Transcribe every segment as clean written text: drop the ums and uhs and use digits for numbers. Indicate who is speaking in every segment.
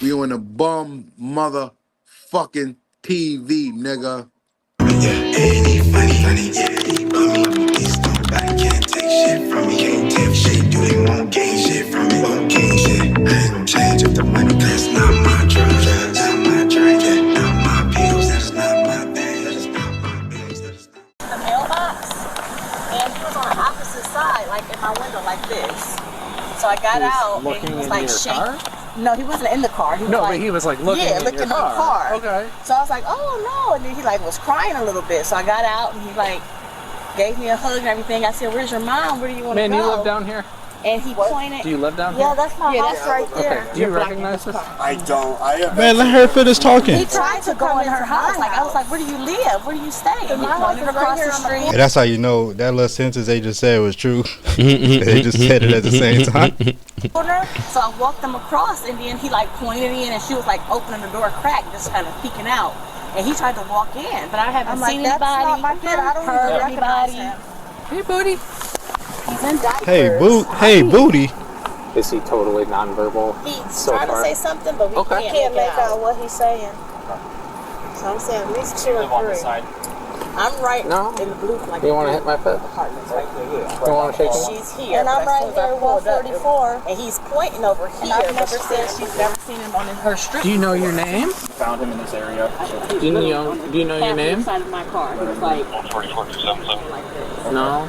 Speaker 1: We on a bum motherfucking TV, nigga.
Speaker 2: Yeah, and he funny, yeah, he bummy. He's nobody can't take shit from me, can't take shit, do they won't gain shit from me, won't gain shit. I ain't gon' change up the money, that's not my drugs, not my drink, yeah, not my pills, that is not my bag, that is not my bills, that is not.
Speaker 3: The mailbox, and he was on the opposite side, like in my window, like this. So I got out, and he was like shaking. No, he wasn't in the car. He was
Speaker 4: but he was like looking in
Speaker 3: looking
Speaker 4: your car.
Speaker 3: in the car.
Speaker 4: Okay.
Speaker 3: So I was like, oh no, and then he like was crying a little bit. So I got out, and he like gave me a hug and everything. I said, where's your mom? Where do you want to go?
Speaker 4: Man, you live down here?
Speaker 3: And he pointed.
Speaker 4: Do you live down here?
Speaker 3: Yeah, that's my house right there.
Speaker 4: Okay. Do you recognize this?
Speaker 5: I don't. I have.
Speaker 6: Man, let her finish talking.
Speaker 3: He tried to go in her house. Like I was like, where do you live? Where do you stay? And he pointed across the street.
Speaker 6: And that's how you know that little sentence they just said was true. They just said it at the same time.
Speaker 3: So I walked him across, and then he like pointed in, and she was like opening the door crack, just kind of peeking out. And he tried to walk in, but I haven't seen anybody. That's not my kid. I don't even recognize him.
Speaker 4: Hey, booty.
Speaker 3: He's in diapers.
Speaker 6: Hey, booty.
Speaker 4: Is he totally nonverbal?
Speaker 3: He's trying to say something, but we can't make out what he's saying. So I'm saying at least 2 or 3. I'm right in the blue. Like
Speaker 4: You want to hit my foot?
Speaker 3: apartment's right there.
Speaker 4: You want to shake him?
Speaker 3: She's here. And I'm right there, 134. And he's pointing over here. I've never said she's never seen him on her street.
Speaker 4: Do you know your name?
Speaker 5: Found him in this area.
Speaker 4: Do you know your name?
Speaker 3: Inside of my car. He was like,
Speaker 4: No.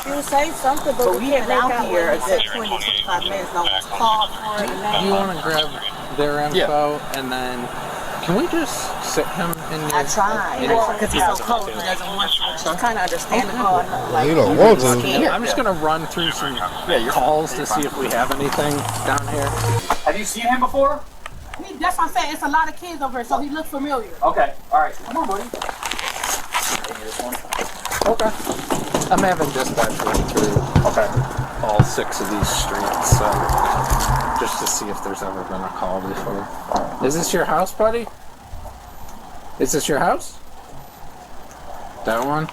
Speaker 3: he was saying something, but we had out here a good 20, 25 minutes. No one's called for it.
Speaker 4: Do you want to grab their info and then can we just sit him in your...
Speaker 3: I tried, because he's so cold, he doesn't want to. So I'm kind of understandable. Like,
Speaker 6: You don't want to.
Speaker 4: I'm just going to run through some calls to see if we have anything down here.
Speaker 5: Have you seen him before?
Speaker 7: That's what I'm saying. It's a lot of kids over here, so he looks familiar.
Speaker 5: Okay. All right. Come on, buddy.
Speaker 4: Okay. I'm having dispatch run through all 6 of these streets, so just to see if there's ever been a call before. Is this your house, buddy? Is this your house? That one?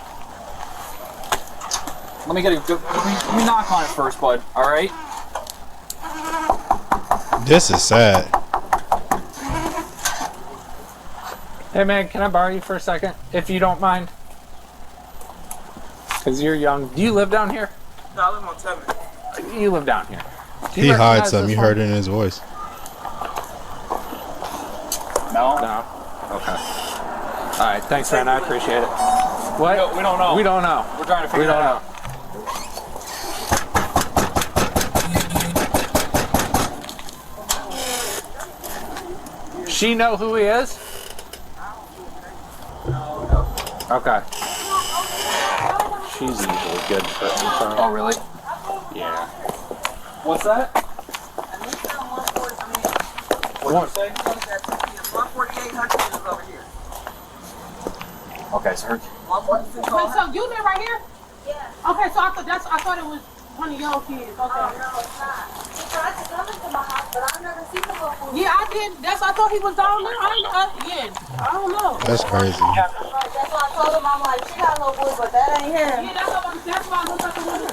Speaker 5: Let me get a good. Let me knock on it first, bud. All right.
Speaker 6: This is sad.
Speaker 4: Hey man, can I borrow you for a second, if you don't mind? Because you're young. Do you live down here?
Speaker 5: No, I live on 7th.
Speaker 4: You live down here.
Speaker 6: He hides something. You heard it in his voice.
Speaker 5: No.
Speaker 4: No? Okay. Alright, thanks man, I appreciate it. What?
Speaker 5: We don't know.
Speaker 4: We don't know.
Speaker 5: We're trying to figure that out.
Speaker 4: She know who he is? Okay. She's usually good for info.
Speaker 5: Oh, really?
Speaker 4: Yeah.
Speaker 5: What's that? What did you say?
Speaker 3: 148, her kid is over here.
Speaker 5: Okay, sir.
Speaker 7: Wait, so you live right here? Yeah. Okay, so I thought it was one of your kids. Okay.
Speaker 3: No, it's not. He tried to come into my house, but I've never seen him before.
Speaker 7: Yeah, I did. I thought he was down there. I don't know.
Speaker 6: That's crazy.
Speaker 3: That's why I told him, I'm like, she got a little boy, but that ain't him.
Speaker 7: Yeah, that's why I looked up the window.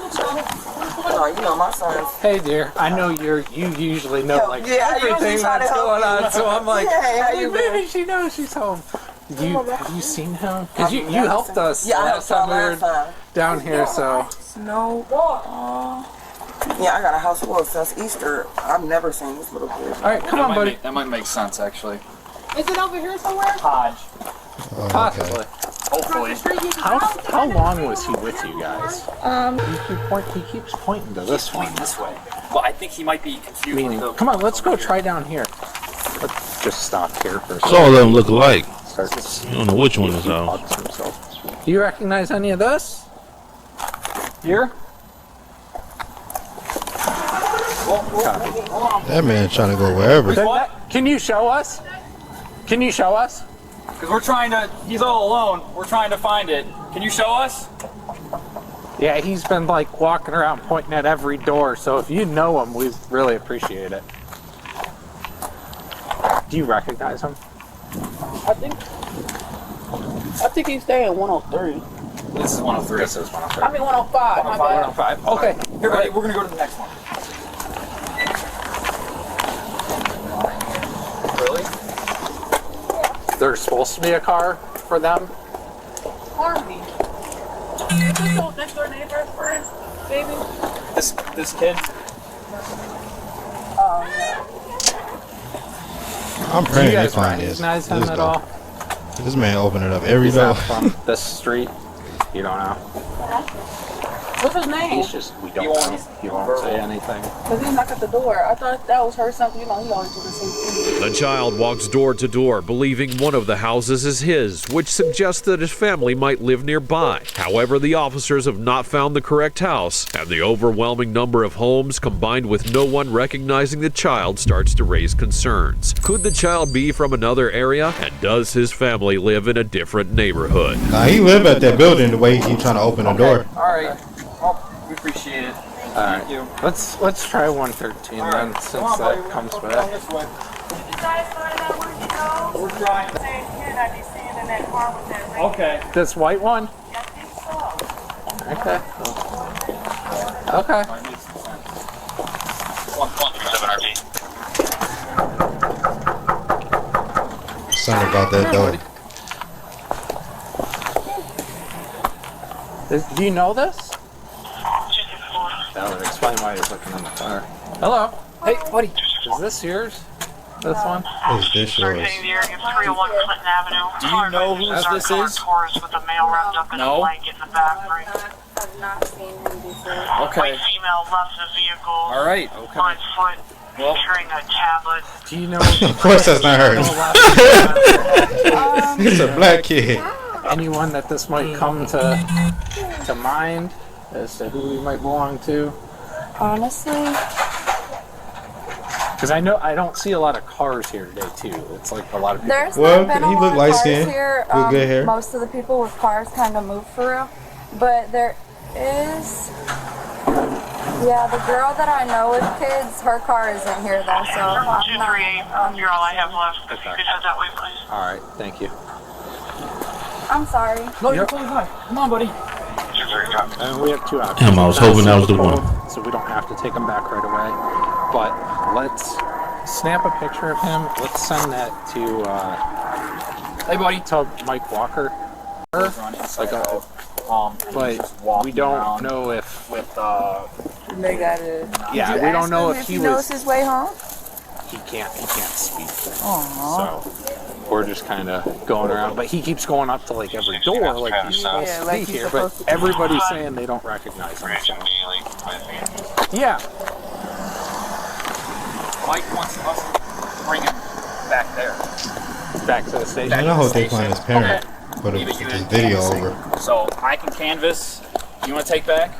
Speaker 3: No, you know my son.
Speaker 4: Hey dear, I know you usually know like
Speaker 3: Yeah, I
Speaker 4: everything
Speaker 3: usually try to
Speaker 4: that's
Speaker 3: help
Speaker 4: going
Speaker 3: you.
Speaker 4: on, so I'm like,
Speaker 3: Hey, how you been?
Speaker 4: maybe she knows she's home. Have you seen him? Because you helped us
Speaker 3: Yeah, I
Speaker 4: last time we were down here, so.
Speaker 3: No. Yeah, I got a house full since Easter. I've never seen this little kid.
Speaker 4: Alright, come on buddy.
Speaker 5: That might make sense, actually.
Speaker 7: Is it over here somewhere?
Speaker 5: Hodge.
Speaker 4: Possibly.
Speaker 5: Hopefully.
Speaker 4: How long was he with you guys? He keeps pointing to this one.
Speaker 5: This way. Well, I think he might be confused.
Speaker 4: Meaning, come on, let's go try down here. Let's just stop here for a second.
Speaker 8: All of them look alike.
Speaker 4: Start
Speaker 8: You don't know which one is ours.
Speaker 4: Do you recognize any of this?
Speaker 5: Here?
Speaker 6: That man trying to go wherever.
Speaker 4: Can you show us? Can you show us?
Speaker 5: Because we're trying to. He's all alone. We're trying to find it. Can you show us?
Speaker 4: Yeah, he's been like walking around pointing at every door, so if you know him, we really appreciate it. Do you recognize him?
Speaker 7: I think he's staying at 103.
Speaker 5: This is 103.
Speaker 4: This is 103.
Speaker 7: I mean 105. My bad.
Speaker 4: 105. Okay.
Speaker 5: Here, buddy, we're going to go to the next one.
Speaker 4: there's supposed to be a car for them.
Speaker 7: Harvey. Is this your next door neighbor friend, baby?
Speaker 5: This kid.
Speaker 7: Oh, yeah.
Speaker 6: I'm
Speaker 4: Do
Speaker 6: praying
Speaker 4: you
Speaker 6: they
Speaker 4: guys
Speaker 6: find this.
Speaker 4: recognize him at all?
Speaker 6: This man opened it up every
Speaker 4: Is
Speaker 6: door.
Speaker 4: that from this street? You don't know.
Speaker 7: What's his name?
Speaker 4: He's just, we don't know. He won't say anything.
Speaker 7: Because he knocked at the door. I thought that was her something. You know, he always do the same thing.
Speaker 9: The child walks door to door, believing one of the houses is his, which suggests that his family might live nearby. However, the officers have not found the correct house, and the overwhelming number of homes combined with no one recognizing the child starts to raise concerns. Could the child be from another area, and does his family live in a different neighborhood?
Speaker 6: Nah, he lived at that building the way he keep trying to open the door.
Speaker 5: All right. Well, we appreciate it. Thank you.
Speaker 4: Let's try 113 then, since that comes back.
Speaker 7: You guys find out where you go?
Speaker 5: We're trying.
Speaker 7: Same kid I be seeing in that car with that ring.
Speaker 5: Okay.
Speaker 4: This white one?
Speaker 7: I think so.
Speaker 4: Okay. Okay.
Speaker 5: 137 RP.
Speaker 6: Something about that door.
Speaker 4: Do you know this? That would explain why he's looking in the car. Hello.
Speaker 5: Hey, buddy.
Speaker 4: Is this yours? This one?
Speaker 6: Is this yours?
Speaker 10: Do you know
Speaker 5: who this is?
Speaker 10: No.
Speaker 3: I've not seen him before.
Speaker 5: Okay.
Speaker 10: Female left the vehicle.
Speaker 5: All right.
Speaker 10: On foot,
Speaker 5: Well,
Speaker 10: carrying a tablet.
Speaker 4: Do you know?
Speaker 6: Of course that's not her. It's a black kid.
Speaker 4: Anyone that this might come to mind as to who he might belong to?
Speaker 3: Honestly,
Speaker 4: Because I know I don't see a lot of cars here today too. It's like a lot of people.
Speaker 3: there's
Speaker 6: Well,
Speaker 3: not been a
Speaker 6: he
Speaker 3: lot
Speaker 6: looked
Speaker 3: of
Speaker 6: light
Speaker 3: cars
Speaker 6: skinned,
Speaker 3: here.
Speaker 6: with good hair.
Speaker 3: Most of the people with cars kind of move for real, but there is. Yeah, the girl that I know with kids, her car isn't here though, so I'm not.
Speaker 10: 238, you're all I have left. If you could head that way, please.
Speaker 4: All right, thank you.
Speaker 3: I'm sorry.
Speaker 5: no, you're totally fine. Come on, buddy.
Speaker 4: And we have two options.
Speaker 8: Damn, I was hoping that was the one.
Speaker 4: So we don't have to take him back right away. But let's snap a picture of him. Let's send that to
Speaker 5: Hey, buddy.
Speaker 4: Mike Walker. Like but we don't know if
Speaker 3: They gotta.
Speaker 4: yeah, we don't know if he
Speaker 3: knows
Speaker 4: was.
Speaker 3: his way home.
Speaker 4: He can't speak. So we're just kind of going around, but he keeps going up to like every door, like he's supposed to be here. But everybody's saying they don't recognize him. So. Yeah.
Speaker 5: Mike wants us to bring him back there.
Speaker 4: Back to the station.
Speaker 6: And I hope they find his parent. Put this video over.
Speaker 5: So I can canvas. You want to take back?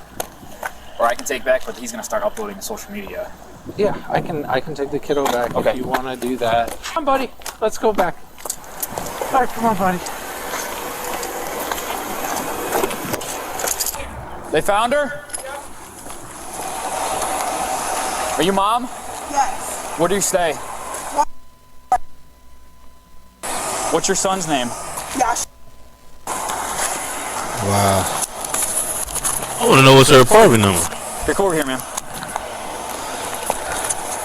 Speaker 5: Or I can take back, but he's going to start uploading to social media.
Speaker 4: Yeah, I can take the kiddo back
Speaker 5: Okay.
Speaker 4: if you want to do that. Come on, buddy. Let's go back. All right, come on, buddy.
Speaker 5: They found her? Are you mom?
Speaker 7: Yes.
Speaker 5: Where do you stay? What's your son's name?
Speaker 7: Yash.
Speaker 6: Wow.
Speaker 8: I want to know what's her apartment number.
Speaker 5: Here, come over here, man.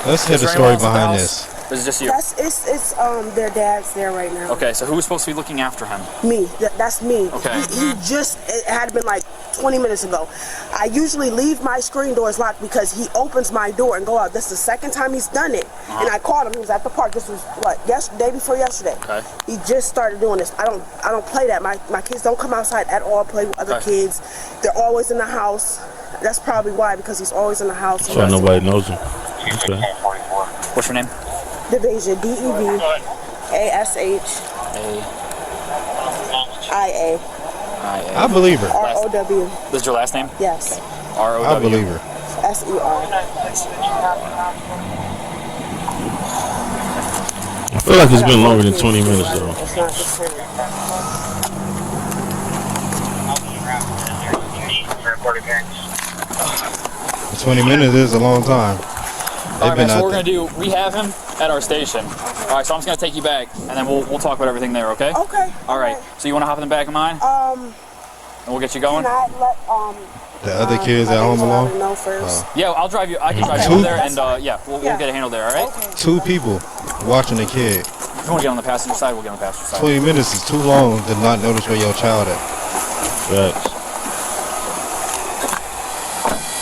Speaker 6: Let's hear
Speaker 5: Is
Speaker 6: the
Speaker 5: there
Speaker 6: story
Speaker 5: anyone else at the
Speaker 6: behind
Speaker 5: house?
Speaker 6: this.
Speaker 5: Or is it just you?
Speaker 7: It's their dad's there right now.
Speaker 5: Okay, so who was supposed to be looking after him?
Speaker 7: Me. That's me.
Speaker 5: Okay.
Speaker 7: He just, it had been like 20 minutes ago. I usually leave my screen doors locked because he opens my door and go out. This is the second time he's done it. And I called him. He was at the park. This was what, day before yesterday.
Speaker 5: Okay.
Speaker 7: He just started doing this. I don't play that. My kids don't come outside at all, play with other kids. They're always in the house. That's probably why, because he's always in the house.
Speaker 8: So nobody knows him. Okay.
Speaker 5: What's your name?
Speaker 7: Devasia, D-E-V-A-S-H-I-A.
Speaker 6: I believe her.
Speaker 7: R-O-W.
Speaker 5: This is your last name?
Speaker 7: Yes.
Speaker 5: R-O-W.
Speaker 6: I believe her.
Speaker 7: S-E-R.
Speaker 8: I feel like it's been longer than 20 minutes though.
Speaker 6: 20 minutes is a long time.
Speaker 5: All right, man, so what we're going to do, we have him at our station. All right, so I'm just going to take you back, and then we'll talk about everything there, okay?
Speaker 7: Okay.
Speaker 5: All right, so you want to hop in the back of mine? And we'll get you going?
Speaker 7: Can I let,
Speaker 6: The other kids at home alone?
Speaker 7: know first.
Speaker 5: Yeah, I'll drive you. I can drive you over there, and yeah, we'll get it handled there, all right?
Speaker 6: Two people watching the kid.
Speaker 5: you want to get on the passenger side, we'll get on the passenger side.
Speaker 6: 20 minutes is too long to not notice where your child at.
Speaker 8: Facts.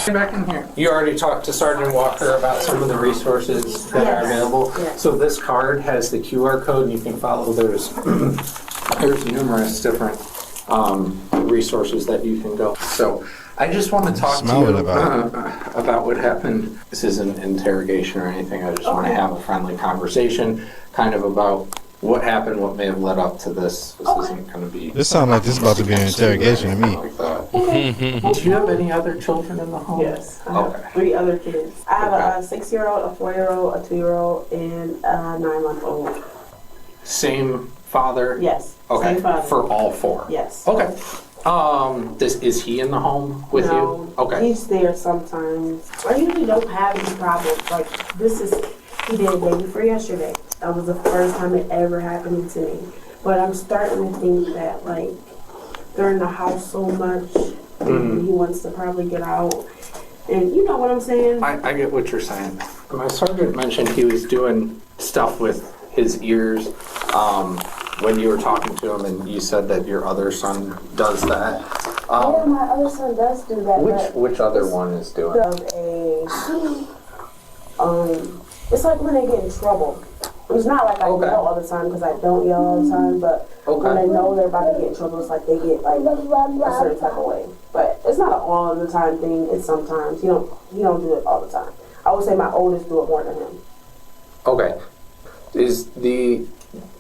Speaker 4: Back in here. You already talked to Sergeant Walker about some of the resources that are available.
Speaker 7: Yes.
Speaker 4: So this card has the QR code, and you can follow. There's numerous different resources that you can go. So I just want to talk to you about what happened. This isn't interrogation or anything. I just want to have a friendly conversation, kind of about what happened, what may have led up to this. This isn't going to be.
Speaker 6: This sounds like this is about to be an interrogation to me.
Speaker 4: Like that. Do you have any other children in the home?
Speaker 7: Yes. I have 3 other kids. I have a 6-year-old, a 4-year-old, a 2-year-old, and a 9-month-old.
Speaker 4: Same father?
Speaker 7: Yes.
Speaker 4: Okay.
Speaker 7: Same father.
Speaker 4: For all 4?
Speaker 7: Yes.
Speaker 4: Okay. Is he in the home with you? Okay.
Speaker 7: He's there sometimes. I usually don't have any problems. Like, he did day before yesterday. That was the first time it ever happened to me. But I'm starting to think that, like, they're in the house so much, and he wants to probably get out. And you know what I'm saying?
Speaker 4: I get what you're saying. My sergeant mentioned he was doing stuff with his ears when you were talking to him, and you said that your other son does that.
Speaker 7: Yeah, my other son does do that.
Speaker 4: Which other one is doing it?
Speaker 7: It's like when they get in trouble. It's not like I yell all the time, because I don't yell all the time, but when they know they're about to get in trouble, it's like they get like a certain type of way. But it's not an all the time thing. It's sometimes. He don't do it all the time. I would say my oldest do it more than him.
Speaker 4: Okay.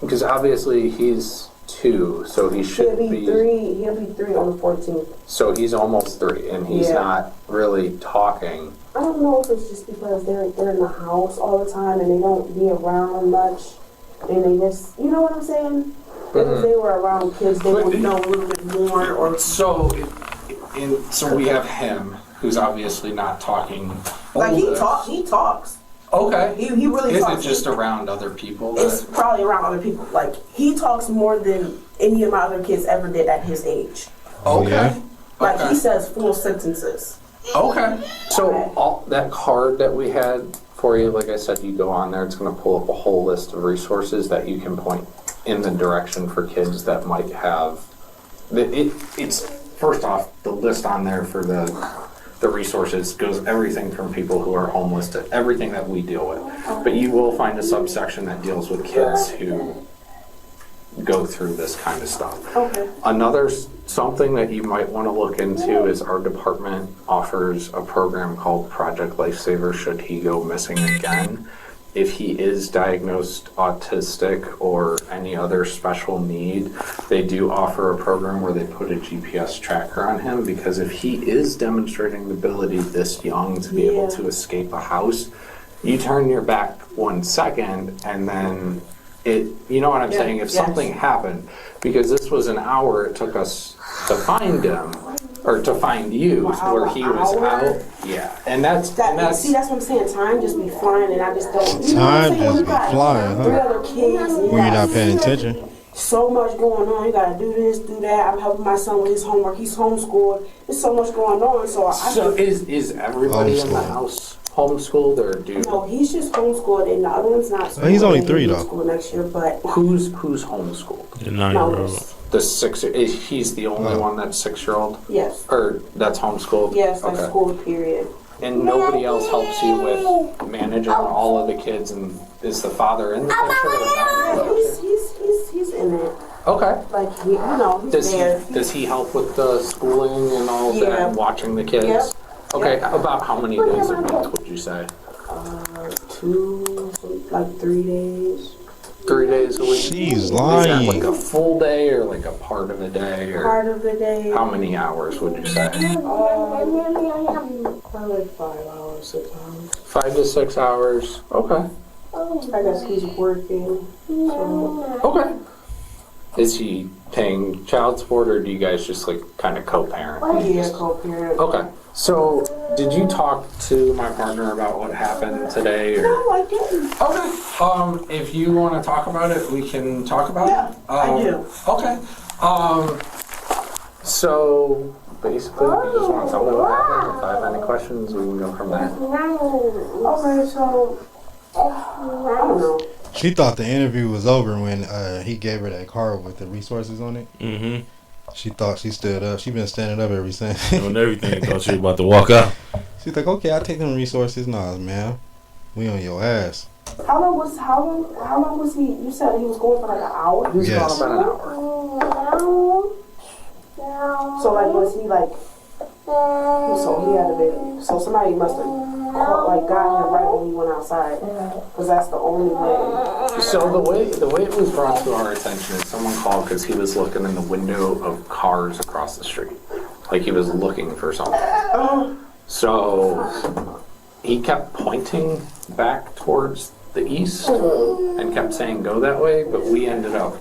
Speaker 4: Because obviously he's 2, so he should be
Speaker 7: 3. He'll be 3 on the 14th.
Speaker 4: So he's almost 3, and he's not really talking.
Speaker 7: I don't know if it's just because they're in the house all the time and they don't be around much, and they just, you know what I'm saying? If they were around kids, they would know a little bit more. Or
Speaker 4: so we have him, who's obviously not talking.
Speaker 7: Like he talks.
Speaker 4: Okay.
Speaker 7: He really talks.
Speaker 4: Is it just around other people?
Speaker 7: It's probably around other people. Like, he talks more than any of my other kids ever did at his age.
Speaker 4: Okay.
Speaker 7: Like, he says full sentences.
Speaker 4: Okay. So all that card that we had for you, like I said, you go on there, it's going to pull up a whole list of resources that you can point in the direction for kids that might have. It's first off, the list on there for the resources goes everything from people who are homeless to everything that we deal with. But you will find a subsection that deals with kids who go through this kind of stuff.
Speaker 7: Okay.
Speaker 4: Another something that you might want to look into is our department offers a program called Project Lifesaver should he go missing again. If he is diagnosed autistic or any other special need, they do offer a program where they put a GPS tracker on him, because if he is demonstrating the ability this young to be able to escape a house, you turn your back 1 second and then you know what I'm saying? If something happened, because this was an hour it took us to find him, or to find you, where he was out. Yeah, and that's
Speaker 7: see, that's what I'm saying. Time just be flying, and I just don't.
Speaker 6: Time just be flying, huh?
Speaker 7: 3 other kids.
Speaker 6: When you're not paying attention.
Speaker 7: So much going on. You gotta do this, do that. I'm helping my son with his homework. He's homeschooled. There's so much going on. So
Speaker 4: is everybody in the house homeschooled, or do?
Speaker 7: No, he's just homeschooled, and the other one's not.
Speaker 6: He's only 3 though.
Speaker 7: School next year, but
Speaker 4: who's homeschooled?
Speaker 8: The 9-year-old.
Speaker 4: The 6. He's the only one that's 6-year-old.
Speaker 7: Yes.
Speaker 4: Or that's homeschooled.
Speaker 7: Yes, that's school period.
Speaker 4: And nobody else helps you with managing all of the kids, and is the father in the picture?
Speaker 7: He's in it.
Speaker 4: Okay.
Speaker 7: Like, he's there.
Speaker 4: Does he help with the schooling and all of that, and watching the kids?
Speaker 7: Yep.
Speaker 4: Okay, about how many days a week would you say?
Speaker 7: 3 days.
Speaker 4: 3 days a week?
Speaker 6: She's lying.
Speaker 4: Is that like a full day or like a part of a day? Or
Speaker 7: part of the day.
Speaker 4: How many hours would you say?
Speaker 7: Probably 5 hours sometimes.
Speaker 4: 5 to 6 hours. Okay.
Speaker 7: I guess he's working. So.
Speaker 4: Okay. Is he paying child support, or do you guys just like kind of co-parent?
Speaker 7: Yeah, co-parent.
Speaker 4: Okay. So, did you talk to my partner about what happened today? Or?
Speaker 7: No, I didn't.
Speaker 4: Okay. If you want to talk about it, we can talk about it.
Speaker 7: I do.
Speaker 4: Okay. So, basically, you just want to tell me what happened. If I have any questions, we can go from there.
Speaker 7: Okay, so, I don't know.
Speaker 6: She thought the interview was over when he gave her that card with the resources on it.
Speaker 8: Mm-hmm.
Speaker 6: She thought she stood up. She been standing up ever since.
Speaker 8: On everything. Thought she was about to walk out.
Speaker 6: She's like, okay, I'll take them resources. Nah, man. We on your ass.
Speaker 7: How long was he? You said he was going for like an hour?
Speaker 4: He was
Speaker 6: Yes.
Speaker 4: gone about an hour.
Speaker 7: So like was he like? So he had to be. So somebody must have got him right when he went outside, because that's the only way.
Speaker 4: So the way it was brought to our attention is someone called because he was looking in the window of cars across the street, like he was looking for something. So he kept pointing back towards the east and kept saying go that way, but we ended up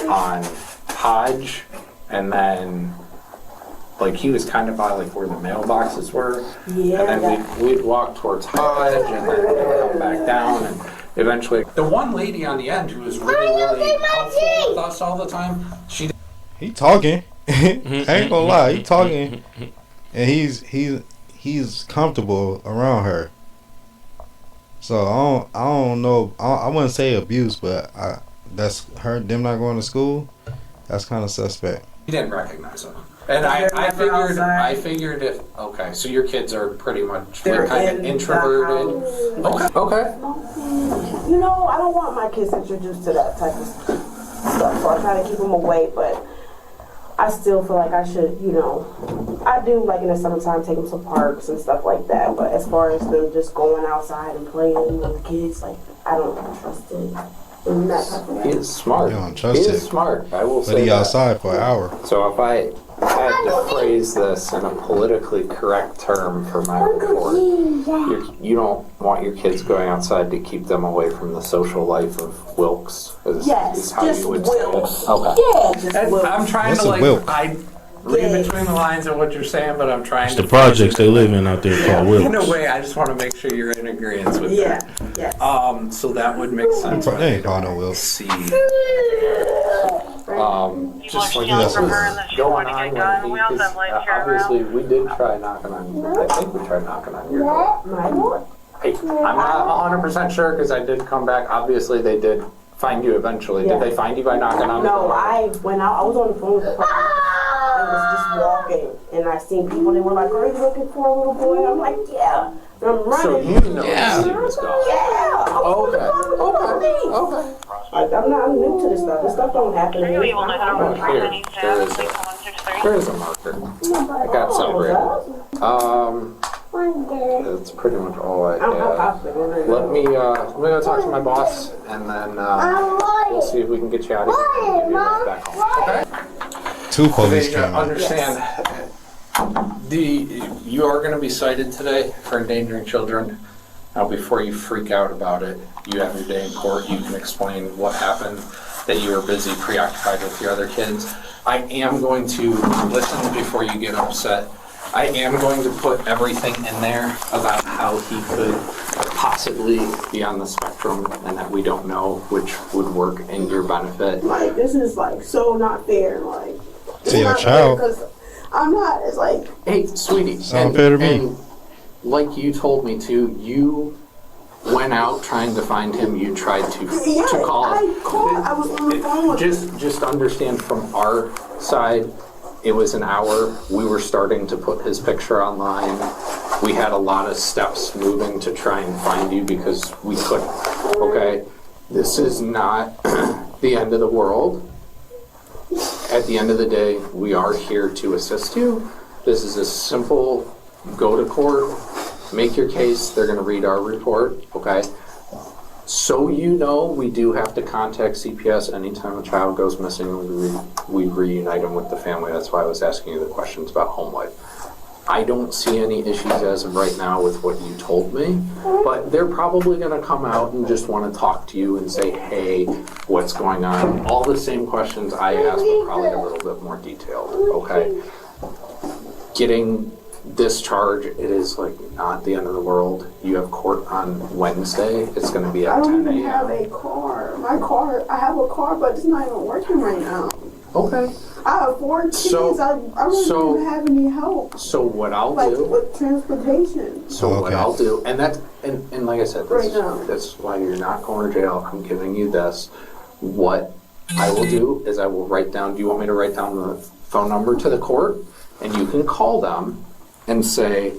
Speaker 4: on Hodge, and then like he was kind of by like where the mailboxes were, and then we'd walk towards Hodge and then come back down, and eventually the one lady on the end who was really helpful with us all the time,
Speaker 6: He talking. I ain't gonna lie, he talking, and he's comfortable around her. So I don't know. I wouldn't say abuse, but that's her. Them not going to school. That's kind of suspect.
Speaker 4: he didn't recognize him. And I figured if okay, so your kids are pretty much like kind of introverted. Okay.
Speaker 7: You know, I don't want my kids introduced to that type of stuff, so I try to keep them away, but I still feel like I should, you know, I do like in the summertime take them to parks and stuff like that, but as far as them just going outside and playing with the kids, like, I don't trust it. In that type of
Speaker 4: He is smart.
Speaker 6: You don't trust
Speaker 4: he
Speaker 6: it.
Speaker 4: is smart. I will say
Speaker 6: But he
Speaker 4: that.
Speaker 6: outside for an hour.
Speaker 4: So if I had to phrase this in a politically correct term for my report, you don't want your kids going outside to keep them away from the social life of Wilkes. Is how
Speaker 7: just
Speaker 4: you would
Speaker 7: Wilkes.
Speaker 4: say it. Okay.
Speaker 7: Yeah, just Wilkes.
Speaker 4: I'm trying
Speaker 6: What's
Speaker 4: to
Speaker 6: a
Speaker 4: like
Speaker 6: Wilk?
Speaker 4: I read between the lines of what you're saying, but I'm trying
Speaker 8: It's
Speaker 4: to
Speaker 8: the projects they live in out there called Wilkes.
Speaker 4: in a way, I just want to make sure you're in agreement with that.
Speaker 7: Yeah.
Speaker 4: So that would make sense.
Speaker 6: They ain't called no Wilkes.
Speaker 4: See.
Speaker 10: People
Speaker 4: Just
Speaker 10: are
Speaker 4: like
Speaker 10: stealing
Speaker 4: this
Speaker 10: from
Speaker 4: was
Speaker 10: her and that she's
Speaker 4: going
Speaker 10: going to
Speaker 4: on
Speaker 10: get gun. We
Speaker 4: when
Speaker 10: also
Speaker 4: he,
Speaker 10: have lights here
Speaker 4: obviously
Speaker 10: around.
Speaker 4: we did try knocking on, I think we tried knocking on your door.
Speaker 7: My door?
Speaker 4: I'm not 100% sure because I did come back. Obviously they did find you eventually.
Speaker 7: Yeah.
Speaker 4: Did they find you by knocking on the
Speaker 7: No,
Speaker 4: door?
Speaker 7: I went out. I was on the phone with the person. I was just walking, and I seen people. They were like, "Are you looking for a little boy?" I'm like, "Yeah." And I'm running.
Speaker 4: So you know he was gone.
Speaker 7: Yeah.
Speaker 4: Okay.
Speaker 7: Like, I'm new to this stuff. This stuff don't happen to
Speaker 10: Are you
Speaker 7: me.
Speaker 10: able to
Speaker 4: Oh, here. There is a marker. I got separated. That's pretty much all I have. Let me go talk to my boss, and then we'll see if we can get you out of here and give you a ride back home. Okay?
Speaker 6: 2 police
Speaker 4: Okay,
Speaker 6: cameras.
Speaker 4: understand. You are going to be cited today for endangering children. Now, before you freak out about it, you have your day in court. You can explain what happened, that you were busy, preoccupied with your other kids. I am going to listen before you get upset. I am going to put everything in there about how he could possibly be on the spectrum and that we don't know which would work in your benefit.
Speaker 7: Like, this is like so not fair. Like,
Speaker 6: To your child.
Speaker 7: because I'm not. It's like,
Speaker 4: Hey, sweetie.
Speaker 6: Sound fair to me.
Speaker 4: And like you told me to, you went out trying to find him. You tried to call us.
Speaker 7: I called. I was on the phone with
Speaker 4: Just understand from our side, it was an hour. We were starting to put his picture online. We had a lot of steps moving to try and find you because we couldn't. Okay? This is not the end of the world. At the end of the day, we are here to assist you. This is a simple go to court, make your case. They're going to read our report. Okay? So you know, we do have to contact CPS anytime a child goes missing. We reunite them with the family. That's why I was asking you the questions about home life. I don't see any issues as of right now with what you told me, but they're probably going to come out and just want to talk to you and say, hey, what's going on? All the same questions I asked, but probably a little bit more detailed, okay? Getting discharge, it is like not the end of the world. You have court on Wednesday. It's going to be
Speaker 7: I
Speaker 4: at
Speaker 7: don't
Speaker 4: 10
Speaker 7: even have
Speaker 4: a.m.
Speaker 7: a car. My car, I have a car, but it's not even working right now.
Speaker 4: Okay.
Speaker 7: I have 4 kids.
Speaker 4: So-
Speaker 7: I really
Speaker 4: so-
Speaker 7: don't have any help.
Speaker 4: So what I'll
Speaker 7: Like
Speaker 4: do.
Speaker 7: with transportation.
Speaker 4: So what
Speaker 6: Okay.
Speaker 4: I'll do, and that's and like I said,
Speaker 7: Right now.
Speaker 4: that's why you're not going to jail. I'm giving you this. What I will do is I will write down. Do you want me to write down the phone number to the court, and you can call them and say,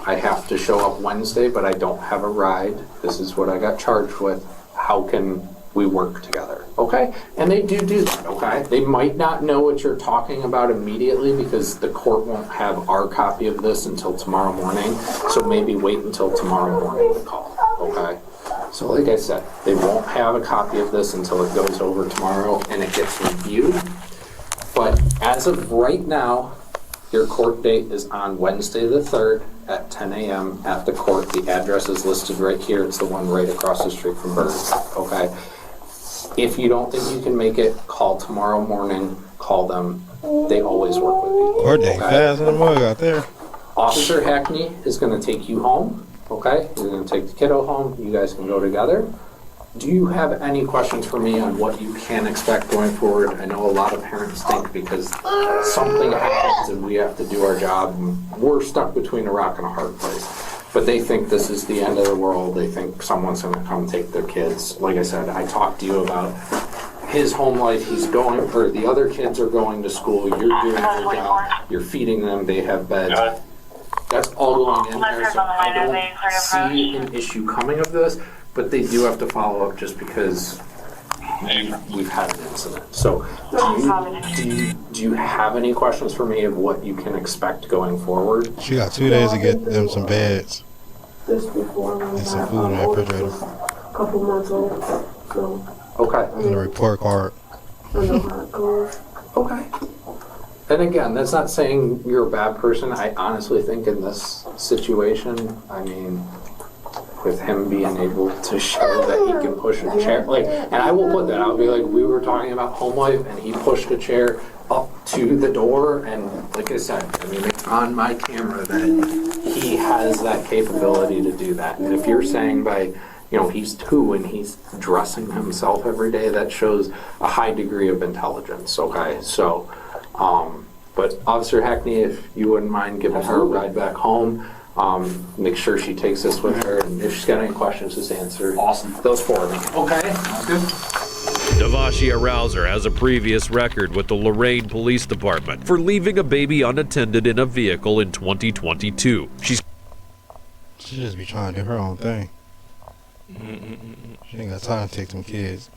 Speaker 4: I have to show up Wednesday, but I don't have a ride. This is what I got charged with. How can we work together? Okay? And they do that, okay? They might not know what you're talking about immediately because the court won't have our copy of this until tomorrow morning. So maybe wait until tomorrow morning to call, okay? So like I said, they won't have a copy of this until it goes over tomorrow and it gets reviewed. But as of right now, your court date is on Wednesday the 3rd at 10 a.m. at the court. The address is listed right here. It's the one right across the street from Burns, okay? If you don't think you can make it, call tomorrow morning, call them. They always work with people.
Speaker 6: Or they fast in the mug out there.
Speaker 4: Officer Hackney is going to take you home, okay? He's going to take the kiddo home. You guys can go together. Do you have any questions for me on what you can expect going forward? I know a lot of parents think because something happens and we have to do our job, and we're stuck between a rock and a hard place. But they think this is the end of the world. They think someone's going to come take their kids. Like I said, I talked to you about his home life. He's going, or the other kids are going to school. You're doing your job. You're feeding them. They have beds. That's all going in there. So I don't see an issue coming of this. But they do have to follow up just because we've had an incident. So do you have any questions for me of what you can expect going forward?
Speaker 6: She got 2 days to get them some beds
Speaker 7: Just before we
Speaker 6: and some food in the refrigerator.
Speaker 7: a couple months old. So
Speaker 4: Okay.
Speaker 6: and a report card.
Speaker 7: I know how it goes.
Speaker 4: Okay. And again, that's not saying you're a bad person. I honestly think in this situation, I mean, with him being able to show that he can push a chair, like, and I will put that, I'll be like, we were talking about home life, and he pushed a chair up to the door, and like I said, I mean, it's on my camera that he has that capability to do that. And if you're saying by, you know, he's 2 and he's dressing himself every day, that shows a high degree of intelligence, okay? So, but Officer Hackney, if you wouldn't mind giving her a ride back home, make sure she takes this with her, and if she's got any questions, just answer.
Speaker 5: Awesome.
Speaker 4: Those for me. Okay? Good.
Speaker 9: Devashia Rouser has a previous record with the Lorain Police Department for leaving a baby unattended in a vehicle in 2022.
Speaker 6: She just be trying to do her own thing. She ain't got time to take them kids.